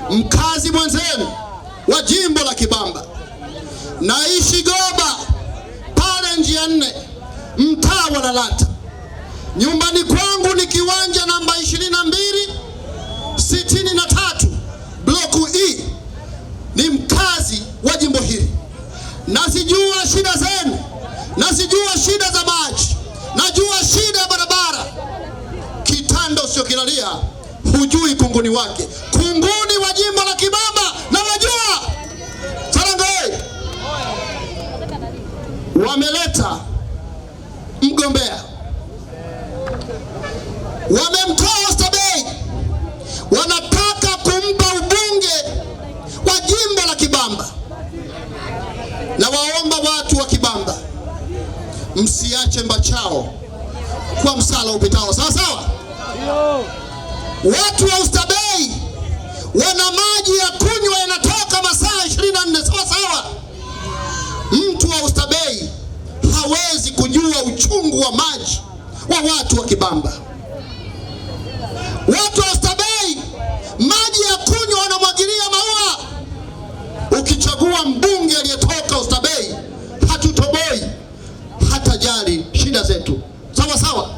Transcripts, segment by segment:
mkazi mwenzenu wa jimbo la Kibamba. Naishi Goba pale njia 4, mtaa wa Lalata. Nyumbani kwangu ni kiwanja namba 2263 bloku E. Ni mkazi wa jimbo hili. Nasijua shida zenu, nasijua shida za maji, najua shida ya barabara. Kitanda usiokilalia hujui kunguni wake. Kunguni wa jimbo la Kibamba na wajua. Sarangoi wameleta mgombea, wamemtoa Oysterbay, wanataka kumpa ubunge wa jimbo la Kibamba. Na waomba watu wa Kibamba, msiache Mbachao kwa msala upitao. Sawa sawa? Watu wa Oysterbay wana maji ya kunywa yanatoka masaa 24. Sawa sawa? Mtu wa Oysterbay hawezi kujua uchungu wa maji wa watu wa Kibamba. Watu wa Oysterbay maji ya kunywa wanamwagilia maua. Ukichagua mbunge aliyetoka Oysterbay, hatutoboi, hatajali shida zetu. Sawa sawa?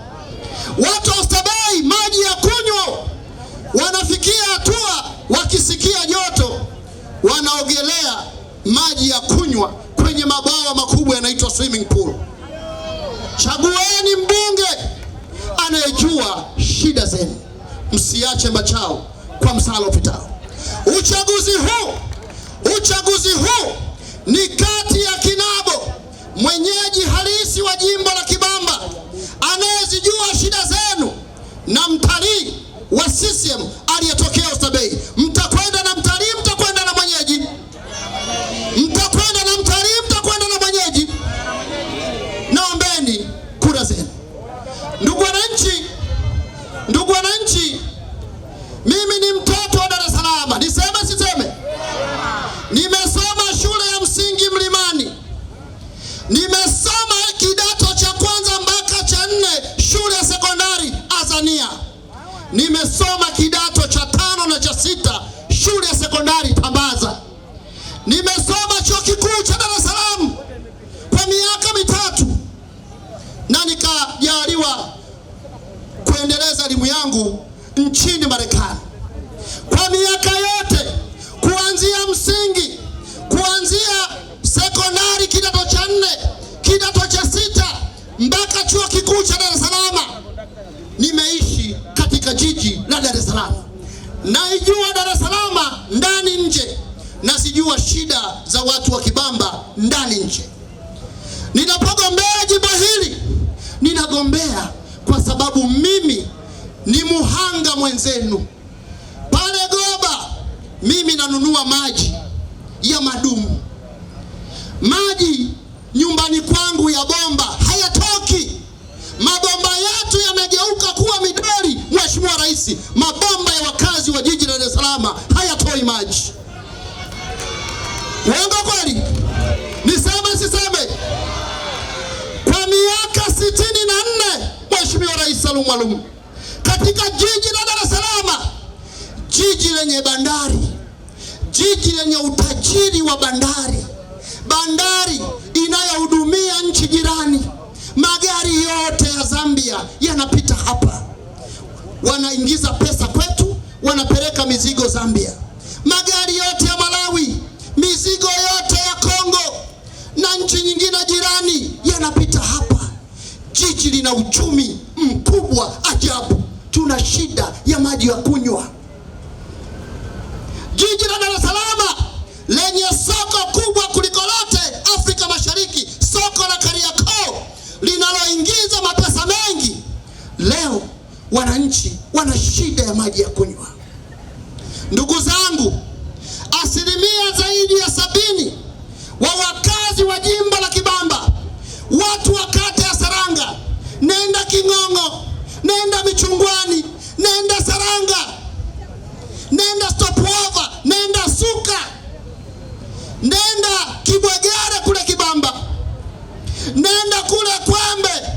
Watu wa Oysterbay maji ya kunywa wanafikia hatua wakisikia joto wanaogelea maji ya kunywa kwenye mabawa makubwa yanaitwa swimming pool. Chagueni mbunge anayejua shida zenu. Msiache Mbachao kwa msala upitao. Uchaguzi huu ni kati ya Kinabo, mwenyeji halisi wa jimbo la Kibamba, anayezijua shida zenu, na mtalii wa CCM aliyetokea Oysterbay. Mtakwenda na mtalii, mtakwenda na mwenyeji. Mtakwenda na mtalii, mtakwenda na mwenyeji. Naombeni kura zenu. Ndugu wananchi, mimi ni mtoto wa Dar es Salaam. Niseme siseme? Nimesoma shule ya msingi Mlimani. Nimesoma kidato cha kwanza mpaka cha 4 shule ya sekondari Azania. Nimesoma kidato cha 5 na cha 6 shule ya sekondari Tambaza. Nimesoma chuo kikuu cha Dar es Salaam kwa miaka 3 na nikajaliwa kuendeleza elimu yangu nchini Marekani. Kwa miaka yote kuanzia msingi, kuanzia sekondari kidato cha 4, kidato cha 6 mpaka chuo kikuu cha Dar es Salaam, nimeishi katika jiji la Dar es Salaam. Naijua Dar es Salaam ndani nje, na sijua shida za watu wa Kibamba ndani nje. Ninapogombea jimbo hili, ninagombea kwa sababu mimi ni muhanga mwenzenu. Pale Goba mimi nanunua maji ya madumu. Maji nyumbani kwangu ya bomba hayatoki. Mabomba yetu yamegeuka kuwa midori. Mheshimiwa Rais, mabomba ya wakazi wa jiji la Dar es Salaam hayatoi maji. Uongo kweli? Niseme siseme? Kwa miaka 64 Mheshimiwa Rais Salum Mwalimu, katika jiji la Dar es Salaam, jiji lenye bandari, jiji lenye utajiri wa bandari, bandari inayohudumia nchi jirani. Magari yote ya Zambia yanapita hapa, wanaingiza pesa kwetu, wanapeleka mizigo Zambia. Magari yote ya Malawi, mizigo yote ya Kongo na nchi nyingine jirani yanapita hapa. Jiji lina uchumi mkubwa ajabu. Tuna shida ya maji ya kunywa. Jiji la Dar es Salaam lenye soko kubwa kuliko lote Afrika Mashariki, soko la Kariakoo, linaloingiza mapesa mengi, leo wananchi wana shida ya maji ya kunywa. Ndugu zangu, asilimia zaidi ya 70 wa wakazi wa jimbo la Kibamba, watu wa kata ya Saranga, nenda King'ong'o, nenda Michungwani, nenda Saranga, nenda Stopover, nenda Suka, nenda Kibwegere kule Kibamba, nenda kule Kwembe,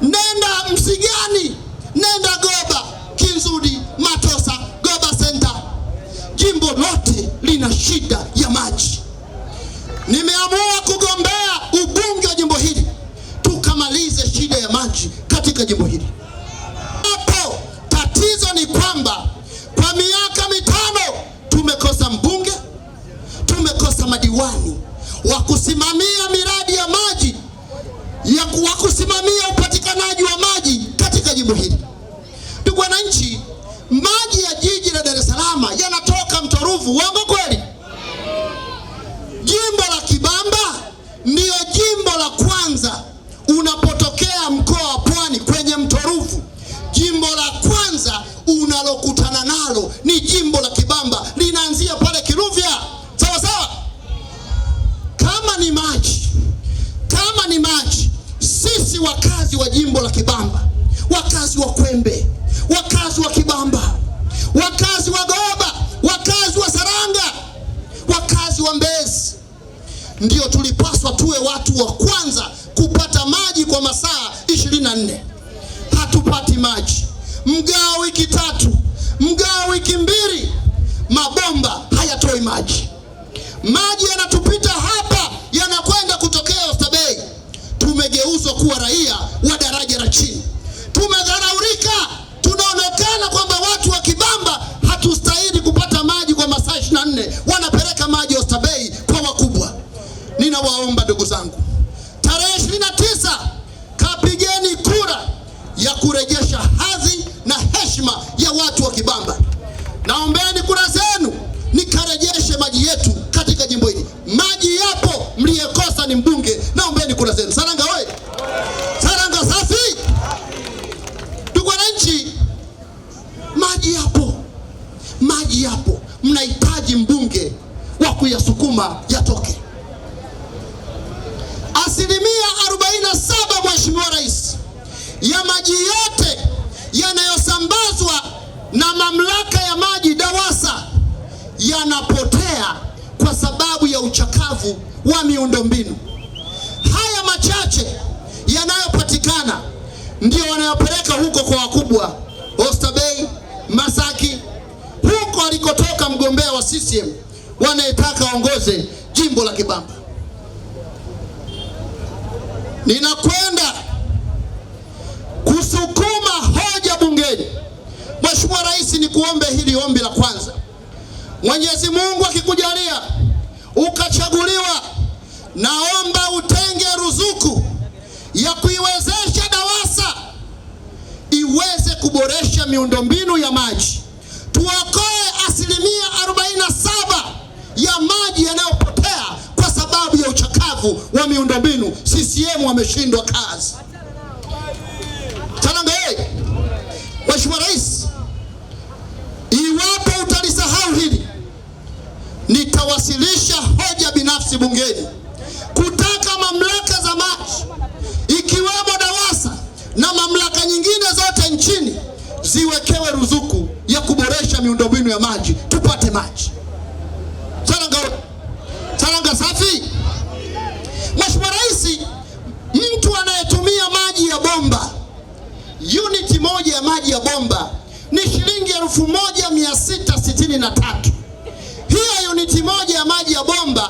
nenda Msigani, nenda Goba, Kinzudi, Matosa, Goba Center. shida ya maji. Nimeamua kugombea ubunge wa jimbo hili tukamalize shida ya maji katika jimbo hili. Hapo tatizo ni kwamba kwa miaka mitano tumekosa mbunge, tumekosa madiwani wa kusimamia miradi ya maji, wa kusimamia upatikanaji wa maji katika jimbo hili. Ndugu wananchi, maji ya jiji la Dar es Salaam yanatoka mto Ruvu. Uongo kweli? Jimbo la Kibamba ndio jimbo la kwanza unapotokea mkoa wa Pwani kwenye mto Ruvu. Jimbo la kwanza unalokutana nalo ni jimbo la Kibamba, linaanzia pale Kiluvya. Sawa sawa? Kama ni maji, sisi wakazi wa jimbo la Kibamba, wakazi wa Kwembe, wakazi wa Kibamba, wakazi wa Goba, wakazi wa Saranga, wakazi wa Mbezi, ndio tulipaswa tuwe watu wa kwanza kupata maji kwa masaa 24. Hatupati maji. Mgao wiki 3, mgao wiki 2, mabomba hayatoi maji. Maji yanatupita hapa yanakwenda kutokea Oysterbay. Tumegeuzwa kuwa raia wa daraja la chini. Tumedharaurika. Tunaonekana kwamba watu wa Kibamba hatustahili kupata maji kwa masaa 24. Wanapeleka maji Oysterbay kwa wakubwa. Ninawaomba ndugu zangu, tarehe 29 kapigeni kura ya kurejesha hadhi na heshima ya watu wa Kibamba. Naombeni kura zenu nikarejeshe maji yetu katika jimbo hili. Maji yapo, mliyekosa ni mbunge. Naombeni kura zenu. Saranga wewe! Saranga safi! Ndugu wananchi, maji yapo, mnahitaji mbunge wa kuyasukuma yatoke. 47% Mheshimiwa Rais, ya maji yote yanayosambazwa na mamlaka ya maji DAWASA yanapotea kwa sababu ya uchakavu wa miundombinu. Haya machache yanayopatikana ndio wanayopeleka huko kwa wakubwa Oysterbay, Masaki, huko alikotoka mgombea wa CCM wanayetaka aongoze jimbo la Kibamba. Ninakwenda kusukuma hoja bungeni. Mheshimiwa Rais, ni kuombe hili ombi la kwanza. Mwenyezi Mungu akikujalia ukachaguliwa, naomba utenge ruzuku ya kuiwezesha DAWASA iweze kuboresha miundombinu ya maji. Tuokoe 47% ya maji yanayopotea kwa sababu ya uchakavu wa miundombinu. CCM wameshindwa kazi. Talanga wewe! Mheshimiwa Rais, iwapo utalisahau hili, nitawasilisha hoja binafsi bungeni kutaka mamlaka za maji ikiwemo DAWASA na mamlaka nyingine zote nchini ziwekewe ruzuku ya kuboresha miundombinu ya maji, tupate maji. Saranga safi! Mheshimiwa Rais, mtu anayetumia maji ya bomba, uniti moja ya maji ya bomba ni shilingi 1663. Hiyo uniti moja ya maji ya bomba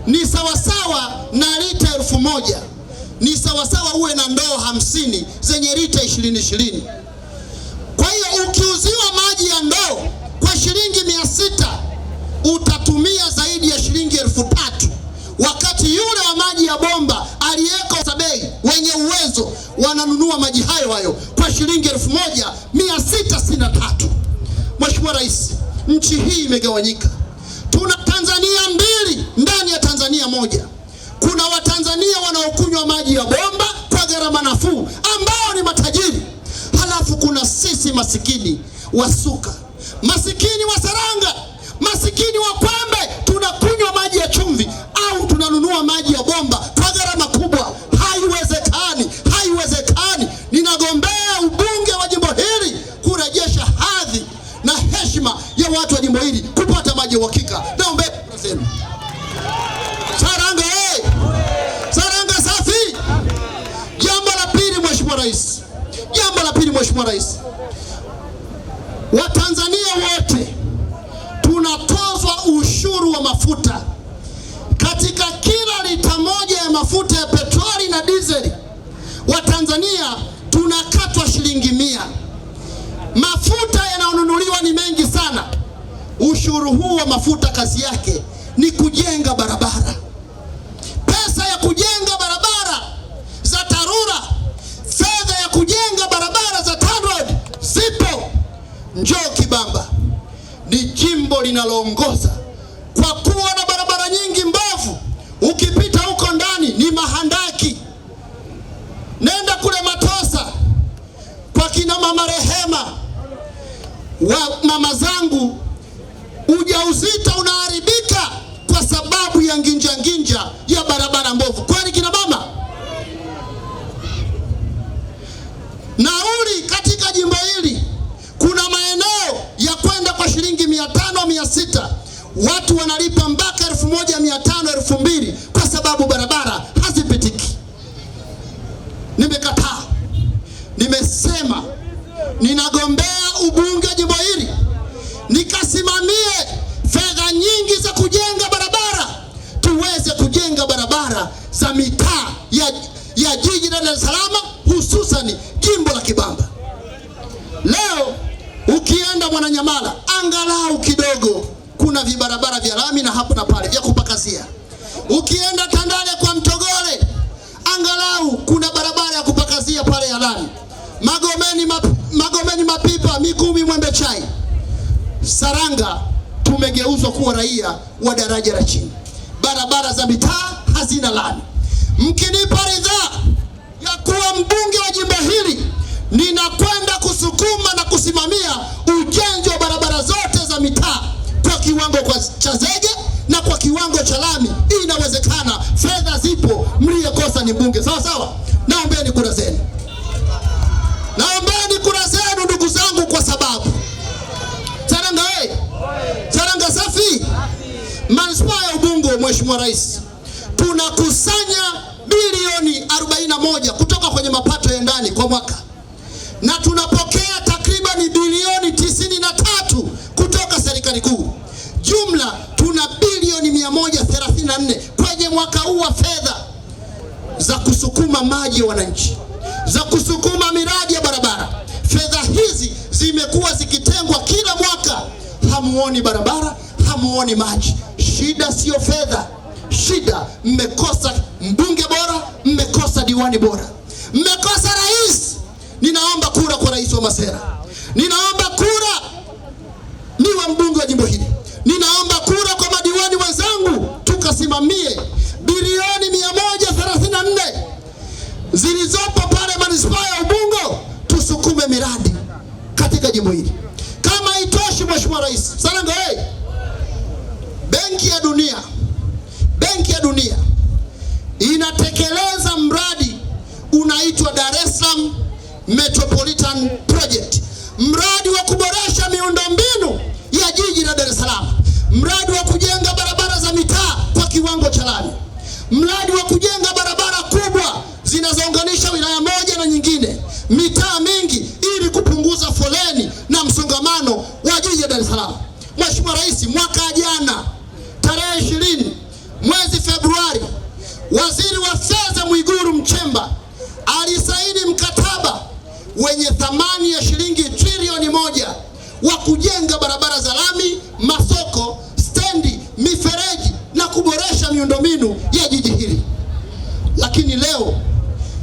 ni sawasawa na lita 1000. Ni sawasawa uwe na ndoo 50 zenye lita 20. Kwa hiyo ukiuziwa maji ya ndoo kwa shilingi 600 utatumia zaidi ya shilingi 3000, wakati yule wa maji ya bomba aliyeko Oysterbay wenye uwezo wananunua maji hayo kwa shilingi 1663. Mheshimiwa Rais, nchi hii imegawanyika. Tuna Tanzania mbili ndani ya Tanzania moja. Kuna Watanzania wanaokunywa maji ya bomba kwa gharama nafuu ambao ni matajiri. Halafu kuna sisi masikini wasuka, masikini wa Saranga, masikini wa Kwembe, tunakunywa maji ya chumvi au tunanunua maji ya bomba kwa gharama kubwa. Haiwezekani, haiwezekani. Ninagombea ubunge wa jimbo hili kurejesha hadhi na heshima ya watu wa jimbo hili kupata maji ya uhakika. Naomba kusema Saranga hey! Saranga safi! Jambo la pili Mheshimiwa Rais, Watanzania wote tunatozwa ushuru wa mafuta. Katika kila lita moja ya mafuta ya petroli na dizeli, Watanzania tunakatwa shilingi 100. Mafuta yanayonunuliwa ni mengi sana. Ushuru huu wa mafuta kazi yake ni kujenga barabara. Pesa ya kujenga barabara za TARURA, fedha ya kujenga barabara za TANROADS zipo. Njoo Kibamba ni jimbo linaloongoza kwa kuwa na barabara nyingi mbovu. Ukipita huko ndani ni mahandaki. Nenda kule Matosa kwa kina mama Rehema, wa mama zangu, ujauzito unaharibika kwa sababu ya nginja ya barabara mbovu. Kwani kina mama? Nauli katika jimbo hili kuna maeneo ya kwenda kwa shilingi 500, 600. Watu wanalipa mpaka 1500, 2000 kwa sababu barabara hazipitiki. Nimekataa. Nimesema ninagombea ubunge jimbo hili, nikasimamie fedha nyingi za kujenga barabara, tuweze kujenga barabara za mitaa ya jiji la Dar es Salaam, hususan jimbo la Kibamba. Leo ukienda Mwananyamala, angalau kidogo kuna vibarabara vya lami na hapo na pale vya kupakazia. Ukienda Tandale kwa Mtogole, angalau kuna barabara ya kupakazia pale ya lami. Magomeni Mapipa, Mikumi, Mwembe Chai, Saranga tumegeuzwa kuwa raia wa daraja la chini. Barabara za mitaa hazina lami. Mkinipa ridhaa ya kuwa mbunge wa jimbo hili, ninakwenda kusukuma na kusimamia ujenzi wa barabara zote za mitaa kwa kiwango cha zege na kwa kiwango cha lami. Inawezekana, fedha zipo, mliyekosa ni mbunge. Sawa sawa. Naombeni kura zenu. Naombeni kura zenu ndugu zangu, kwa sababu Saranga Saranga safi. Manispaa ya Ubungo, Mheshimiwa Rais, tunakusanya bilioni 41 kutoka kwenye mapato ya ndani kwa mwaka, na tunapokea takriban bilioni 93 kutoka serikali kuu. Jumla tuna bilioni 134 kwenye mwaka huu wa fedha za kusukuma maji ya wananchi, za kusukuma miradi ya barabara. Fedha hizi zimekuwa zikitengwa kila mwaka. Hamuoni barabara, hamuoni maji. Shida sio fedha. Shida mmekosa mbunge bora, mmekosa diwani bora, mmekosa rais. Ninaomba kura kwa rais wa Masera. Ninaomba kura niwe mbunge wa jimbo hili. Ninaomba kura kwa madiwani wenzangu, tukasimamie bilioni 134 zilizopo pale manispaa ya Ubungo, tusukume miradi katika jimbo hili. Kama haitoshi, Mheshimiwa Rais, Saranga Benki ya Dunia inatekeleza mradi unaitwa Dar es Salaam Metropolitan Project, mradi wa kuboresha miundombinu ya jiji la Dar es Salaam, mradi wa kujenga barabara za mitaa kwa kiwango cha lami, mradi wa kujenga barabara kubwa zinazounganisha wilaya moja na nyingine, mitaa mingi, ili kupunguza foleni na msongamano wa jiji la Dar es Salaam. Mheshimiwa Rais, mwaka jana tarehe 20 mwezi Februari, Waziri wa Fedha Mwigulu Nchemba alisaini mkataba wenye thamani ya shilingi trilioni 1 wa kujenga barabara za lami, masoko, stendi, mifereji na kuboresha miundombinu ya jiji hili. Lakini leo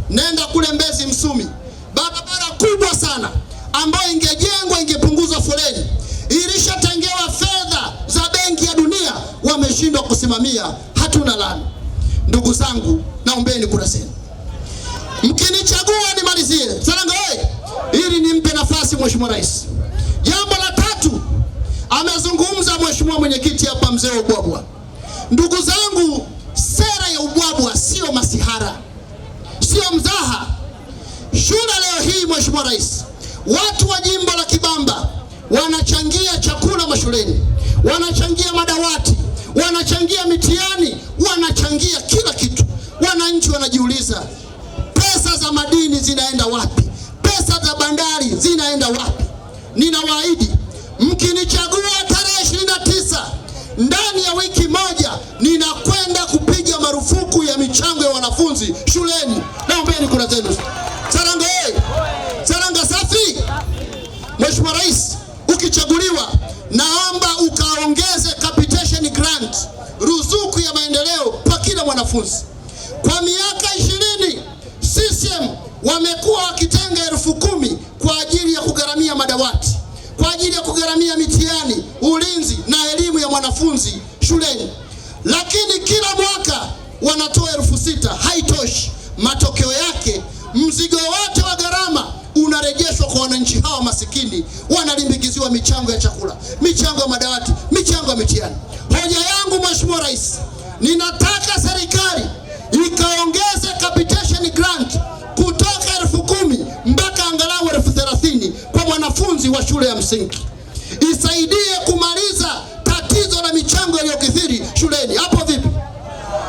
nenda kule Mbezi Msumi, barabara kubwa sana ambayo ingejengwa ingepunguza foleni, ilishatengewa fedha za Benki ya Dunia, wameshindwa kusimamia, hatuna lami. Ndugu zangu, naombeni kura zenu. Mkinichagua nimalizie Saranga ili nimpe nafasi Mheshimiwa Rais. Jambo la tatu, amezungumza Mheshimiwa Mwenyekiti hapa, mzee wa ubwabwa. Ndugu zangu, sera ya ubwabwa sio masihara, sio mzaha. Shule leo hii, Mheshimiwa Rais, watu wa jimbo la Kibamba wanachangia chakula mashuleni, wanachangia madawati, wanachangia mitihani, wanachangia kila kitu. Wananchi wanajiuliza, pesa za madini zinaenda wapi? Pesa za bandari zinaenda wapi? Ninawaahidi, mkinichagua tarehe 29, ndani ya wiki mwanafunzi shuleni. Naombeni kura zenu. Saranga Saranga safi. Mheshimiwa Rais, ukichaguliwa naomba ukaongeze capitation grant, ruzuku ya maendeleo kwa kila mwanafunzi. Kwa miaka 20 CCM wamekuwa wakitenga 10,000 kwa ajili ya kugharamia madawati, kwa ajili ya kugharamia mitihani, ulinzi na elimu ya mwanafunzi shuleni. Lakini kila mwaka wanatoa 6,000, haitoshi. Matokeo yake mzigo wote wa gharama unarejeshwa kwa wananchi hawa masikini, wanalimbikiziwa michango ya chakula, michango ya madawati, michango ya mitihani. Hoja yangu Mheshimiwa Rais, ninataka serikali ikaongeze capitation grant kutoka 10,000 mpaka angalau 30,000 kwa mwanafunzi wa shule ya msingi. Isaidie kumaliza tatizo la michango iliyokithiri shuleni. Hapo vipi?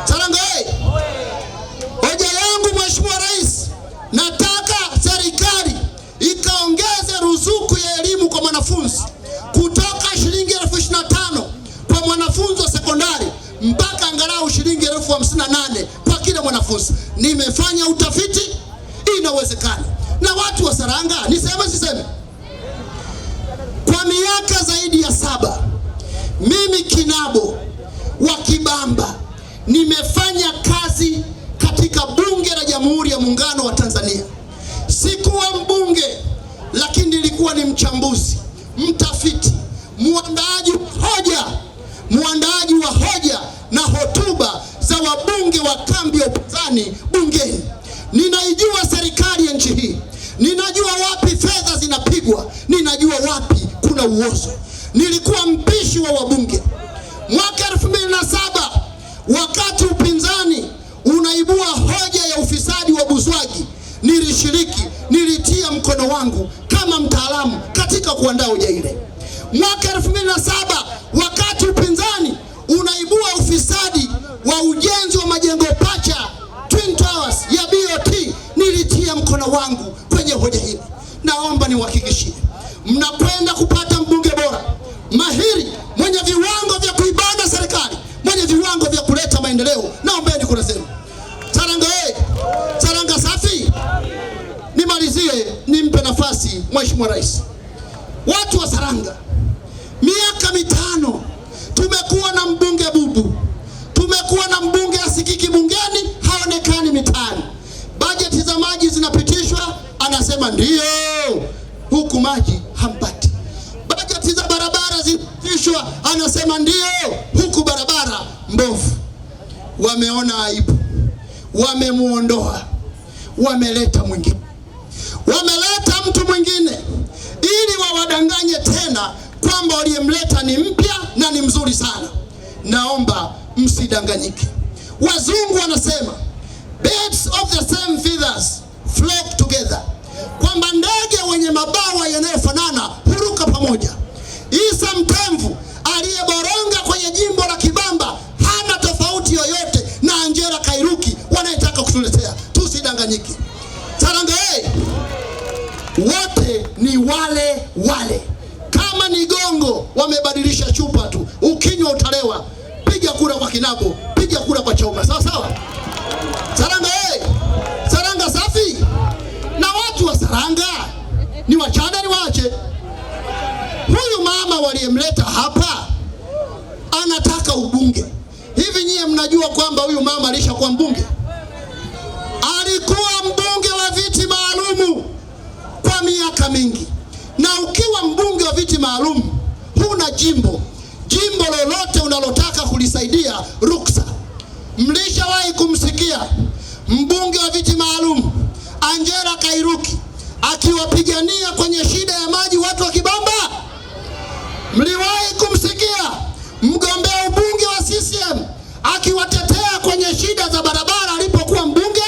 Saranga hoja yangu Mheshimiwa Rais, nataka serikali ikaongeze ruzuku ya elimu kwa mwanafunzi kutoka shilingi 25,000 kwa mwanafunzi wa sekondari mpaka angalau shilingi 58,000 kwa kila mwanafunzi. Nimefanya utafiti, inawezekana. Na watu wa Saranga, niseme siseme, kwa miaka zaidi ya 7 mimi Kinabo wa Kibamba nimefanya kazi katika Bunge la Jamhuri ya Muungano wa Tanzania. Sikuwa mbunge, lakini nilikuwa ni mchambuzi, mtafiti, muandaaji wa hoja na hotuba za wabunge wa kambi ya upinzani bungeni. Ninaijua serikali ya nchi hii, ninajua wapi fedha zinapigwa, ninajua wapi kuna uozo. Nilikuwa mpishi wa wabunge. Mwaka 2007 wakati upinzani unaibua hoja ya ufisadi wa Buzwagi, nilishiriki, nilitia mkono wangu kama mtaalamu katika kuandaa hoja ile. Mwaka 2007 wakati upinzani unaibua ufisadi wa ujenzi wa majengo pacha Twin Towers ya BOT, nilitia mkono wangu kwenye hoja hili. Naomba niwahakikishie, mnakwenda kupata mbunge bora, mahiri, mwenye viwango vya kuibana serikali, mwenye viwango vya kuleta maendeleo. Naombeni kura zenu. Saranga Saranga safi. Nimalizie, nimpe nafasi Mheshimiwa Rais. Watu wa Saranga, miaka 5 tumekuwa na mbunge bubu, tumekuwa na mbunge asikiki bungeni, haonekani mitaani. Bajeti za maji zinapitishwa, anasema ndio, huku maji hampati. Bajeti za barabara zinapitishwa, anasema ndio, huku barabara mbovu. Wameona aibu, wamemuondoa, wameleta mwingine, wameleta mtu mwingine ili wawadanganye tena kwamba waliyemleta ni mpya na ni mzuri sana. Naomba msidanganyike. Wazungu wanasema birds of the same feathers flock together, kwamba ndege wenye mabawa yanayofanana huruka pamoja. Isa Mtemvu aliyeboronga kwenye jimbo la Kibamba hana tofauti yoyote na Angela Kairuki wanayetaka kutuletea. Tusidanganyike. Saranga wote ni wale wale. Kama ni gongo, wamebadilisha chupa tu. Ukinywa utalewa. Piga kura kwa Kinabo, piga kura kwa Chauma. Sawa sawa? Saranga Saranga safi. Na watu wa Saranga ni wachana, ni waache. Huyu mama waliyemleta hapa anataka ubunge. Hivi nyie mnajua kwamba huyu mama alishakuwa mbunge? Alikuwa mbunge wa viti maalumu kwa miaka mingi. Na ukiwa mbunge wa viti maalum, huna jimbo lolote unalotaka kulisaidia ruksa. Mlishawahi kumsikia mbunge wa viti maalum Angela Kairuki akiwapigania kwenye shida ya maji watu wa Kibamba? Mliwahi kumsikia mgombea ubunge wa CCM akiwatetea kwenye shida za barabara alipokuwa mbunge?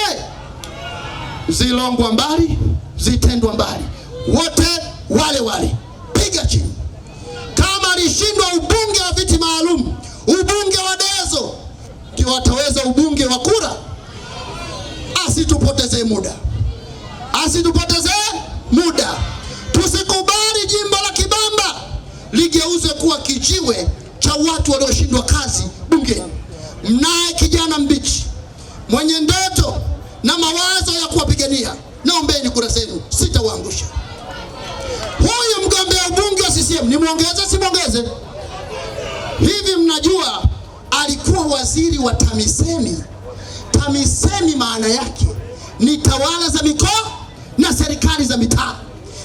Zilongwa mbali, zitendwa mbali. Wote wale wale. Piga chini. Kama alishindwa ubunge wa viti maalum, ubunge wa Dezo, ndio ataweza ubunge wa kura. Asitupoteze muda. Tusikubali jimbo la Kibamba ligeuzwe kuwa kijiwe cha watu walioshindwa kazi bungeni. Mnaye kijana mbichi mwenye ndoto na mawazo ya kuwapigania. Naombeni kura zenu, sitawaangusha. Huyu mgombea ubunge wa CCM ni muongeze, si muongeze? Hivi mnajua alikuwa waziri wa TAMISEMI. TAMISEMI maana yake ni tawala za mikoa na serikali za mitaa.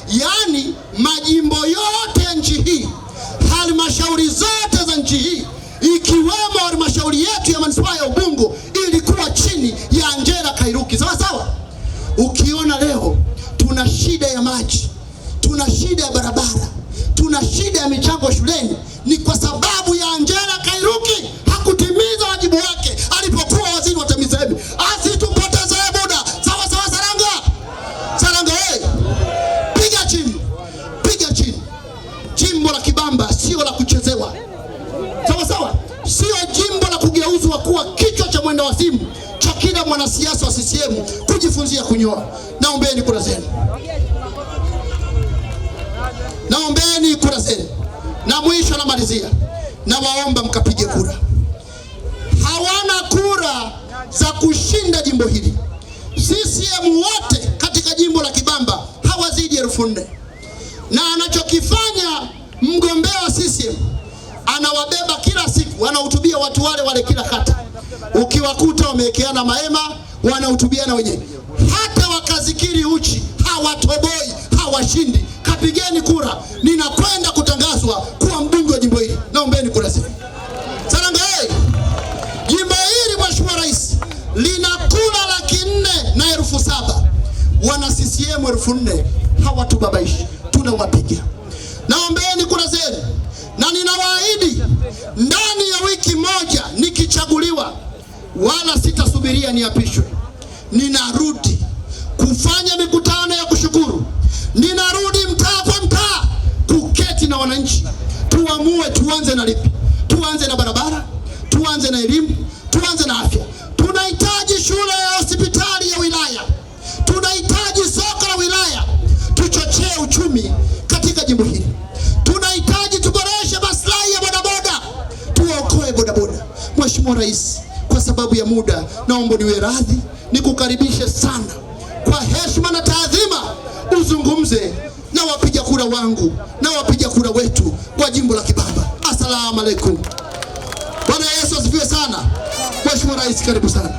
Yaani majimbo yote ya nchi hii, halmashauri zote za nchi hii, ikiwemo halmashauri yetu ya manispaa ya Ubungo, ilikuwa chini ya Angela Kairuki. Sawa sawa. Ukiona leo tuna shida ya maji, tuna shida ya barabara, tuna shida ya michango shuleni, ni kwa sababu ya Angela Kairuki hakutimiza wajibu wake alipokuwa waziri wa TAMISEMI. Asitupoteze muda. Sawa sawa Saranga. Saranga wewe. Piga chini. Piga chini. Jimbo la Kibamba sio la kuchezewa. Sawa sawa. Sio jimbo la kugeuzwa kuwa kichwa cha mwenda wa simu cha kila mwanasiasa wa CCM kujifunzia kunyoa. Naombeni kura zenu. Naombeni kura zenu. Na mwisho namalizia, na waomba mkapige kura. Hawana kura za kushinda jimbo hili. CCM wote katika jimbo la Kibamba hawazidi 4,000. Na anachokifanya mgombea wa CCM, anawabeba kila siku, wanahutubia watu wale kila kata. Ukiwakuta wamewekeana mahema, wanahutubiana wenyewe. Hata wakazikiri uchi, hawatoboi, hawashindi. Kapigeni kura, ninakwenda kutangazwa kuwa mbunge wa jimbo hili. Naombeni kura zenu. Saranga hey! Jimbo hili Mheshimiwa Rais lina kura 4,700,000. Wana CCM 4,000 hawatubabaishi, tunawapiga. Naombeni kura zenu, na ninawaahidi ndani ya wiki moja nikichaguliwa, wala sitasubiria niapishwe, ninarudi kufanya mikutano ya kushukuru. Ninarudi mtaa kwa mtaa kuketi na wananchi, tuamue tuanze na lipi. Tuanze na barabara, tuanze na elimu, tuanze na afya. Tunahitaji shule ya hospitali ya wilaya, tunahitaji soko la wilaya, tuchochee uchumi katika jimbo hili. Tunahitaji tuboreshe maslahi ya bodaboda, tuokoe bodaboda. Mheshimiwa Rais, kwa sababu ya muda, naomba niwe radhi nikukaribishe sana kwa heshima na taadhima, uzungumze na wapiga kura wangu na wapiga kura wetu kwa jimbo la Kibamba. Asalamu alaykum. Bwana Yesu asifiwe sana. Mheshimiwa Rais, karibu sana.